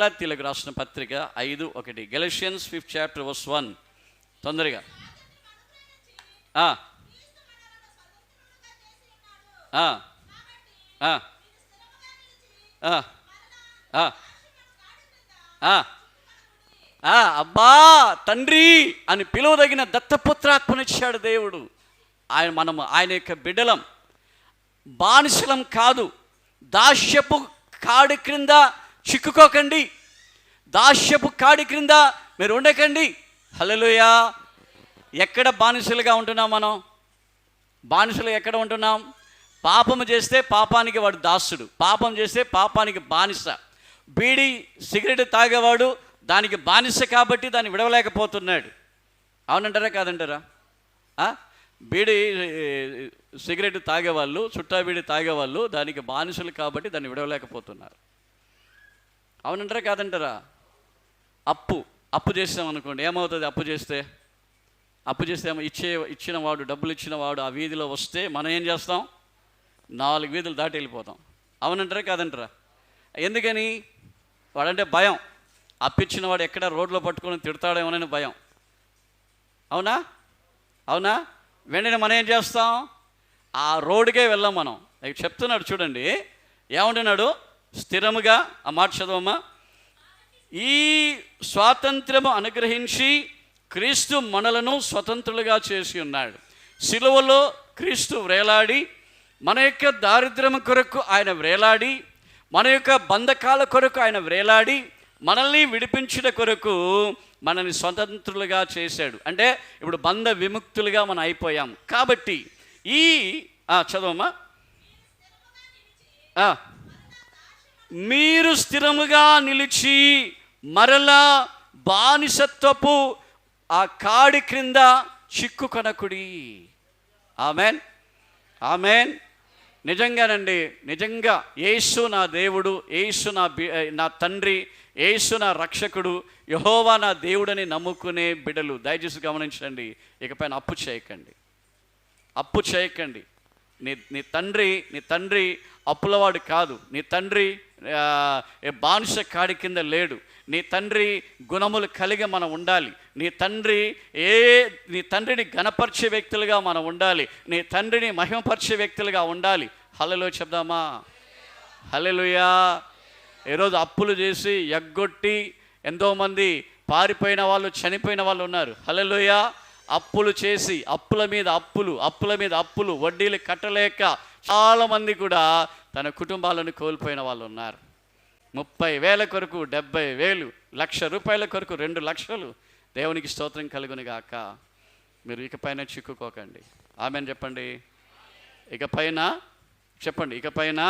గలాతీయులకు రాసిన పత్రిక 5:1. గెలషియన్స్ 5th chapter verse 1. తొందరగా. అబ్బా తండ్రి అని పిలువదగిన దత్తపుత్రాత్మనిచ్చాడు దేవుడు. ఆయన యొక్క బిడ్డలం, బానిసలం కాదు. దాస్యపు కాడి క్రింద చిక్కుకోకండి, దాస్యపు కాడి క్రింద మీరు ఉండకండి. హల్లెలూయా. ఎక్కడ బానిసలుగా ఉంటున్నాం మనం? బానిసలు ఎక్కడ ఉంటున్నాం? పాపము చేస్తే పాపానికి వాడు దాసుడు, పాపం చేస్తే పాపానికి బానిస. బీడి సిగరెట్ తాగేవాడు దానికి బానిస కాబట్టి దాన్ని విడవలేకపోతున్నాడు. అవునంటారా కాదంటారా? బీడి సిగరెట్ తాగేవాళ్ళు, చుట్టా బీడి తాగేవాళ్ళు దానికి బానిసలు కాబట్టి దాన్ని విడవలేకపోతున్నారు. అవునంటారా కాదంటారా? అప్పు చేసాం అనుకోండి, ఏమవుతుంది? అప్పు చేస్తే ఇచ్చిన వాడు, డబ్బులు ఇచ్చిన వాడు ఆ వీధిలో వస్తే మనం ఏం చేస్తాం? 4 వీధులు దాటి వెళ్ళిపోతాం. అవునంటారా కాదంటారా? ఎందుకని? వాడంటే భయం. అప్పిచ్చిన వాడు ఎక్కడ రోడ్లో పట్టుకొని తిడతాడేమోనని భయం. అవునా? వెంటనే మనం ఏం చేస్తాం? ఆ రోడ్డుకే వెళ్ళాం మనం. చెప్తున్నాడు చూడండి, ఏమంటున్నాడు? స్థిరముగా, ఆ మాట చదవమ్మా. ఈ స్వాతంత్ర్యము అనుగ్రహించి క్రీస్తు మనలను స్వతంత్రులుగా చేసి ఉన్నాడు. సిలువలో క్రీస్తు వ్రేలాడి, మన యొక్క దారిద్ర్యము కొరకు ఆయన వ్రేలాడి, మన యొక్క బంధకాల కొరకు ఆయన వ్రేలాడి, మనల్ని విడిపించిన కొరకు మనల్ని స్వతంత్రులుగా చేశాడు. అంటే ఇప్పుడు బంధ విముక్తులుగా మనం అయిపోయాం. కాబట్టి ఈ చదవమ్మా. మీరు స్థిరముగా నిలిచి మరలా బానిసత్వపు ఆ కాడి క్రింద చిక్కుకొనకుడి. ఆమెన్. నిజంగానండి, నిజంగా యేసు నా దేవుడు, యేసు నా తండ్రి, యేసు నా రక్షకుడు, యెహోవా నా దేవుడని నమ్ముకునే బిడ్డలు దయచేసి గమనించండి. ఇకపైన అప్పు చేయకండి. నీ తండ్రి అప్పులవాడు కాదు. నీ తండ్రి బానిస కాడి కింద లేడు. నీ తండ్రి గుణములు కలిగి మనం ఉండాలి. నీ తండ్రిని ఘనపరిచే వ్యక్తులుగా మనం ఉండాలి. నీ తండ్రిని మహిమపరిచే వ్యక్తులుగా ఉండాలి. హల్లెలూయా చెప్దామా? హల్లెలూయా. ఈరోజు అప్పులు చేసి ఎగ్గొట్టి ఎంతోమంది పారిపోయిన వాళ్ళు, చనిపోయిన వాళ్ళు ఉన్నారు. హల్లెలూయా. అప్పులు చేసి అప్పుల మీద అప్పులు, వడ్డీలు కట్టలేక చాలామంది కూడా తన కుటుంబాలను కోల్పోయిన వాళ్ళు ఉన్నారు. 30,000 కొరకు 70,000, ₹1,00,000 కొరకు 2 లక్షలు. దేవునికి స్తోత్రం కలుగును గాక. మీరు ఇకపైన చిక్కుకోకండి. ఆమెన్ చెప్పండి. ఇకపైన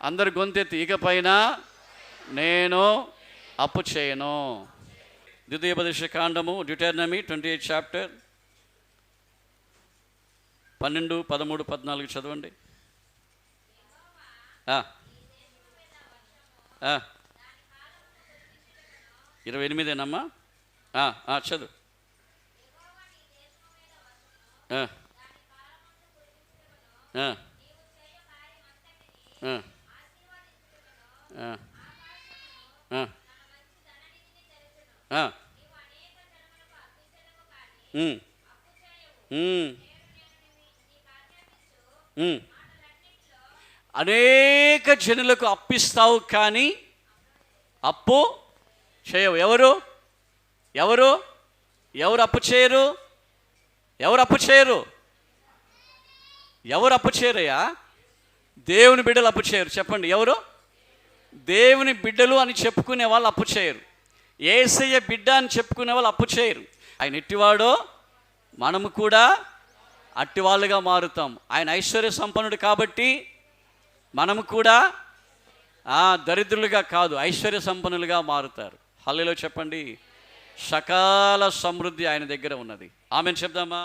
అందరు గొంతెత్తి, ఇకపైన నేను అప్పు చేయను. ద్వితీయోపదేశ కాండము, డ్యూటెరోనమీ 28th chapter 12, 13, 14 చదవండి. 28 చదువు. అనేక జనులకు అప్పిస్తావు కానీ అప్పు చేయవు. ఎవరు అప్పు చేయరు? ఎవరు అప్పు చేయరయ్యా? దేవుని బిడ్డలు అప్పు చేయరు. చెప్పండి, ఎవరు? దేవుని బిడ్డలు అని చెప్పుకునే వాళ్ళు అప్పు చేయరు. యేసయ్య బిడ్డ అని చెప్పుకునే వాళ్ళు అప్పు చేయరు. ఆయన ఎట్టివాడో మనము కూడా అట్టివాళ్ళుగా మారుతాం. ఆయన ఐశ్వర్య సంపన్నుడు కాబట్టి మనము కూడా దరిద్రులుగా కాదు, ఐశ్వర్య సంపన్నులుగా మారుతారు. హల్లెలూయా చెప్పండి. సకల సమృద్ధి ఆయన దగ్గర ఉన్నది. ఆమెన్ చెప్దామా?